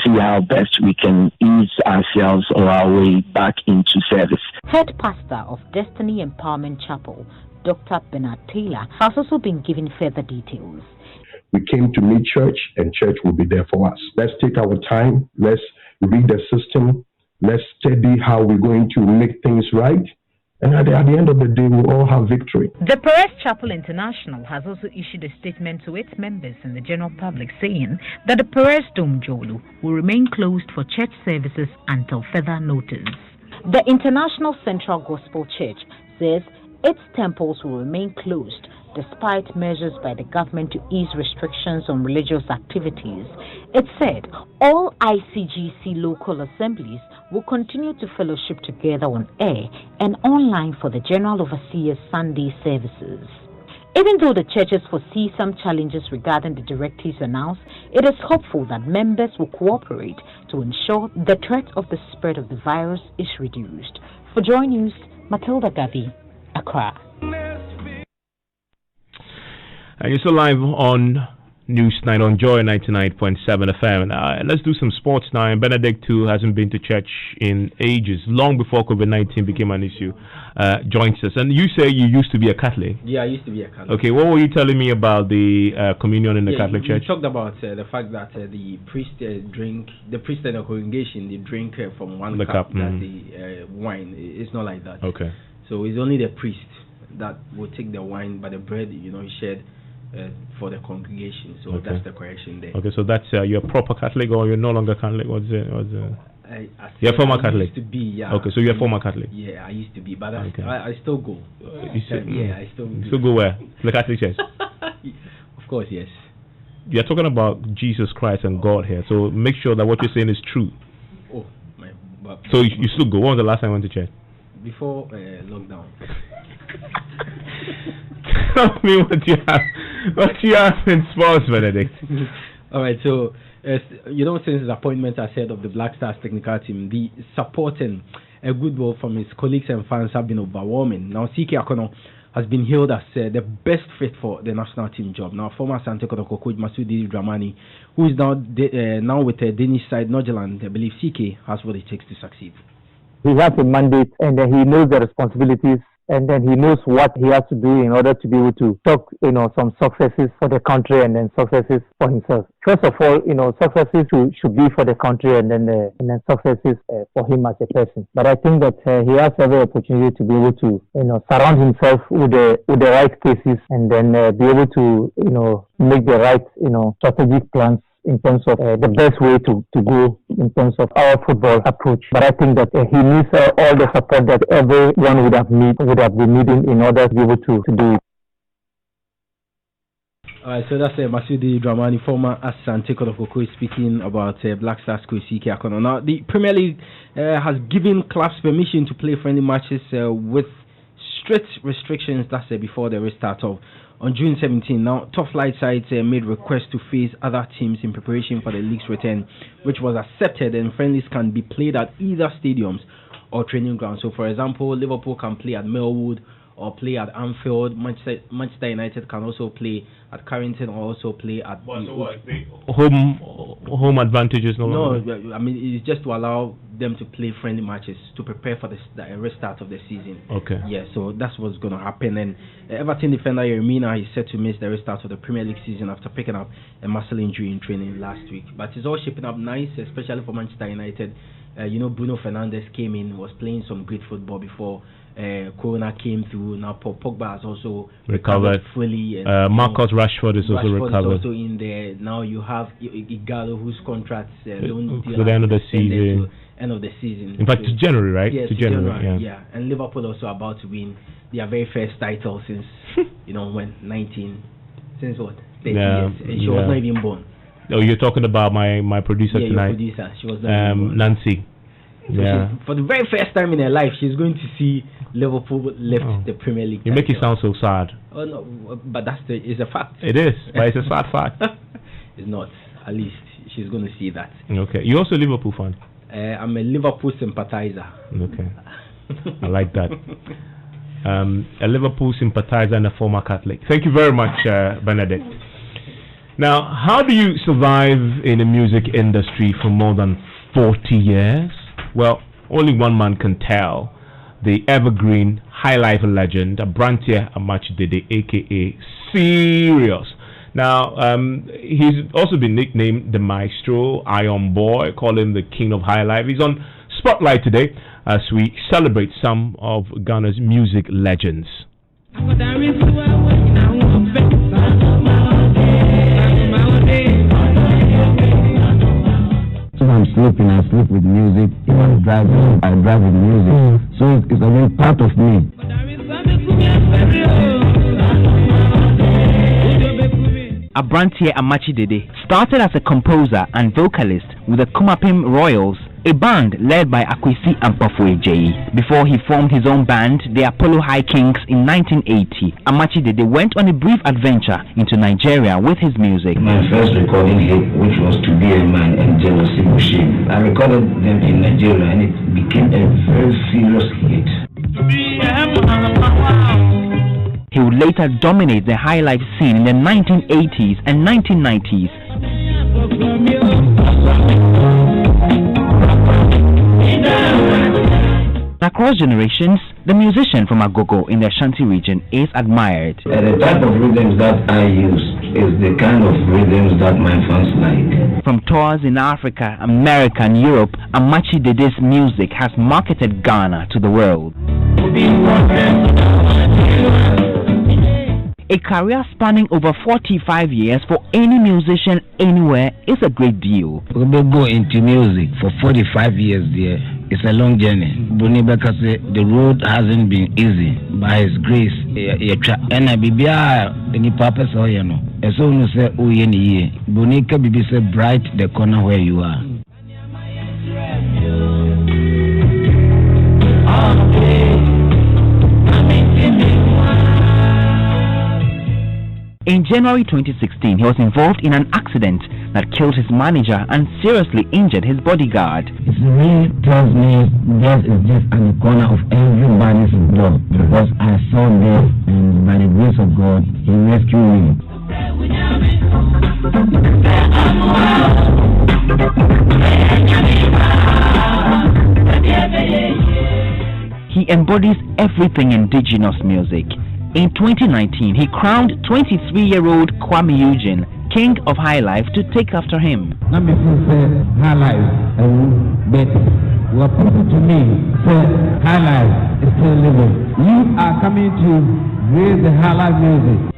Speaker 12: see how best we can ease ourselves or our way back into service.
Speaker 9: Head pastor of Destiny Empowerment Chapel, Dr. Bernard Taylor, has also been given further details.
Speaker 14: We came to meet church, and church will be there for us. Let's take our time. Let's read the system. Let's study how we're going to make things right. And at the end of the day, we'll all have victory.
Speaker 9: The Perez Chapel International has also issued a statement to its members and the general public saying that the Perez Dome Jolu will remain closed for church services until further notice. The International Central Gospel Church says its temples will remain closed despite measures by the government to ease restrictions on religious activities. It said all ICGC local assemblies will continue to fellowship together on air and online for the General Overseer's Sunday services. Even though the churches foresee some challenges regarding the directives announced, it is hopeful that members will cooperate to ensure the threat of the spread of the virus is reduced. For Joy News, Matilda Gavi, Accra.
Speaker 1: You're still live on News Night on Joy 99.7 FM. Let's do some sports now. And Benedict, too, hasn't been to church in ages, long before COVID-19 became an issue, joins us. And you say you used to be a Catholic?
Speaker 26: Yeah, I used to be a Catholic.
Speaker 1: Okay, what were you telling me about the communion in the Catholic Church?
Speaker 26: You talked about the fact that the priest and the congregation, they drink from one cup, that's the wine. It's not like that.
Speaker 1: Okay.
Speaker 26: So it's only the priest that will take the wine, but the bread, he shared for the congregation. So that's the correction there.
Speaker 1: Okay, so that's you're a proper Catholic or you're no longer Catholic? You're former Catholic?
Speaker 26: I used to be, yeah.
Speaker 1: Okay, so you're former Catholic?
Speaker 26: Yeah, I used to be, but I still go.
Speaker 1: You still go where? To the Catholic Church?
Speaker 26: Of course, yes.
Speaker 1: You're talking about Jesus Christ and God here, so make sure that what you're saying is true.
Speaker 26: Oh, my. But
Speaker 1: so you still go. When was the last time you went to church?
Speaker 26: Before lockdown.
Speaker 1: Tell me what you have in sports, Benedict.
Speaker 26: All right, so since his appointment as head of the Black Stars technical team, the support and a good goodwill from his colleagues and fans have been overwhelming. Now, CK Akono has been hailed as the best fit for the national team job. Now, former Asante Kotoko coach Masudi Dramani, who is now with the Danish side, Norgeland, I believe CK has what it takes to succeed.
Speaker 13: He has a mandate, and he knows the responsibilities, and then he knows what he has to do in order to be able to talk, some successes for the country and then successes for himself. First of all, successes should be for the country and then successes for him as a person. But I think that he has every opportunity to be able to, surround himself with the right cases and then be able to, make the right, strategic plans in terms of the best way to go in terms of our football approach. But I think that he needs all the support that everyone would have been needing in order to be able to do it.
Speaker 26: Alright, so that's Masudi Dramani, former Asante Kotoko, speaking about Black Stars coach CK Akono. Now, the Premier League has given clubs permission to play friendly matches with strict restrictions, before the restart of on June 17. Now, top flight sides made requests to face other teams in preparation for the league's return, which was accepted, and friendlies can be played at either stadiums or training grounds. So, for example, Liverpool can play at Millwood or play at Anfield. Manchester United can also play at Carrington or also play at
Speaker 1: home advantages.
Speaker 26: No, I mean it's just to allow them to play friendly matches to prepare for the restart of the season.
Speaker 1: Okay.
Speaker 26: Yeah, so that's what's going to happen. And Everton defender Yeremina is set to miss the restart of the Premier League season after picking up a muscle injury in training last week. But it's all shaping up nice, especially for Manchester United. Bruno Fernandes came in, was playing some great football before Corona came through. Now Paul Pogba has also recovered fully. And,
Speaker 1: Marcus Rashford is also recovered.
Speaker 26: Is also in there. Now you have Igalo, whose contracts don't
Speaker 1: to the end of the season.
Speaker 26: End of the season.
Speaker 1: In fact, to January, right?
Speaker 26: Yeah,
Speaker 1: to January.
Speaker 26: Yeah. And Liverpool also about to win their very first title since since what 30 years. And she was not even born.
Speaker 1: Oh, you're talking about my producer tonight.
Speaker 26: Your producer. She was not even born.
Speaker 1: Nancy.
Speaker 26: So for the very first time in her life, she's going to see Liverpool lift the Premier League.
Speaker 1: You make it sound so sad.
Speaker 26: Oh no, but it's a fact.
Speaker 1: It is, but it's a sad fact.
Speaker 26: It's not. At least she's going to see that.
Speaker 1: Okay. You're also a Liverpool fan?
Speaker 26: I'm a Liverpool sympathizer.
Speaker 1: Okay. I like that. A Liverpool sympathizer and a former Catholic. Thank you very much, Benedict. Now, how do you survive in the music industry for more than 40 years? Well, only one man can tell. The evergreen high life legend, Abranteɛ Amachidede, aka Serious. Now, he's also been nicknamed the Maestro, Iron Boy, call him the King of High Life. He's on Spotlight today as we celebrate some of Ghana's music legends.
Speaker 4: If I'm sleeping, I sleep with music. If I'm driving, I drive with music. So it's a real part of me.
Speaker 15: Abranteɛ Amachidede started as a composer and vocalist with the Kumapim Royals, a band led by Akwesi Ampafo-Ejeyi. Before he formed his own band, the Apollo High Kings, in 1980, Amachidede went on a brief adventure into Nigeria with his music.
Speaker 4: My first recording hit, which was To Be a Man and Jealousy Machine, I recorded them in Nigeria and it became a very serious hit.
Speaker 15: He would later dominate the high life scene in the 1980s and 1990s. Across generations, the musician from Agogo in the Ashanti region is admired.
Speaker 4: The type of rhythms that I use is the kind of rhythms that my fans like.
Speaker 15: From tours in Africa, America and Europe, Amachidede's music has marketed Ghana to the world. A career spanning over 45 years for any musician anywhere is a great deal.
Speaker 4: We go into music for 45 years there. It's a long journey. The road hasn't been easy. By His grace, and I be the purpose, As soon as say, oh, yeah, Bonica Bibi say bright the corner where you are.
Speaker 15: In January 2016, he was involved in an accident that killed his manager and seriously injured his bodyguard.
Speaker 4: It really tells me death is just at the corner of everybody's door, because I saw death and by the grace of God, he rescued me.
Speaker 15: He embodies everything indigenous music. In 2019, he crowned 23-year-old Kwame Eugene King of High Life to take after him.
Speaker 4: Let me say High Life, but what people to me say High Life is still living. You are coming to raise the High Life music.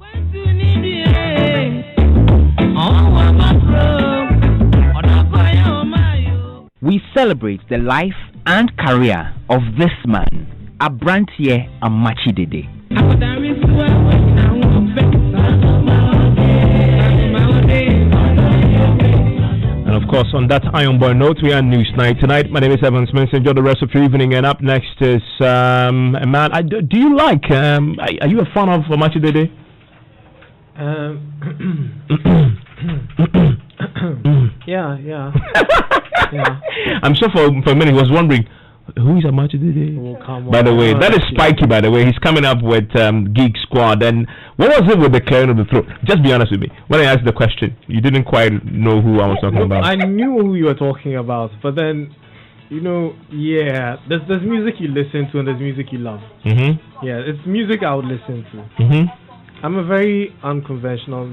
Speaker 15: We celebrate the life and career of this man, Abrantie Amachi Dede.
Speaker 1: And of course, on that Iron Boy note, we are News Night tonight. My name is Evans Mensah. Enjoy the rest of your evening. And up next is a man. Do you like? Are you a fan of Amachi Dede?
Speaker 3: Yeah. Yeah.
Speaker 1: I'm sure for a minute he was wondering, who is Amachi Dede? By the way, that is Spiky, by the way. He's coming up with Geek Squad. And what was it with the clearing of the throat? Just be honest with me. When I asked the question, you didn't quite know who I was talking about.
Speaker 3: I knew who you were talking about, but then, there's music you listen to and there's music you love.
Speaker 1: Mm-hmm.
Speaker 3: Yeah, it's music I would listen to.
Speaker 1: Mm-hmm.
Speaker 3: I'm a very unconventional,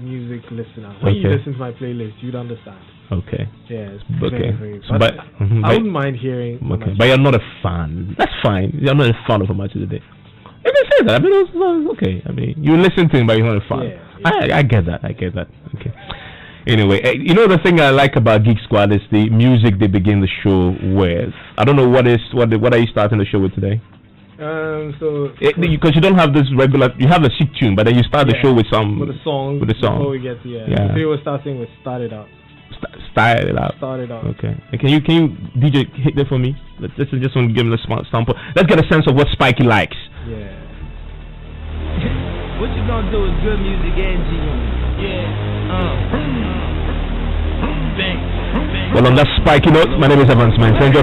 Speaker 3: music listener. When you listen to my playlist, you'd understand.
Speaker 1: Okay.
Speaker 3: Yeah, it's
Speaker 1: okay.
Speaker 3: very but I wouldn't mind hearing.
Speaker 1: Okay, but you're not a fan. That's fine. You're not a fan of Amachi Dede. You can say that. I mean, it's okay. I mean, you listen to him, but you're not a fan. Yeah. I get that. Okay. Anyway, the thing I like about Geek Squad is the music they begin the show with. I don't know what are you starting the show with today? Because you don't have this regular, you have a sick tune, but then you start the show with a song.
Speaker 3: Before we get Today we're starting with Start It Out.
Speaker 1: Start it out. Okay. Can you DJ hit that for me? This is just want to give him a sample. Let's get a sense of what Spikey likes.
Speaker 3: Yeah.
Speaker 16: What you gonna do is good music and G. Yeah.
Speaker 1: Well, on that Spikey note, my name is Evans Mensah. Enjoy the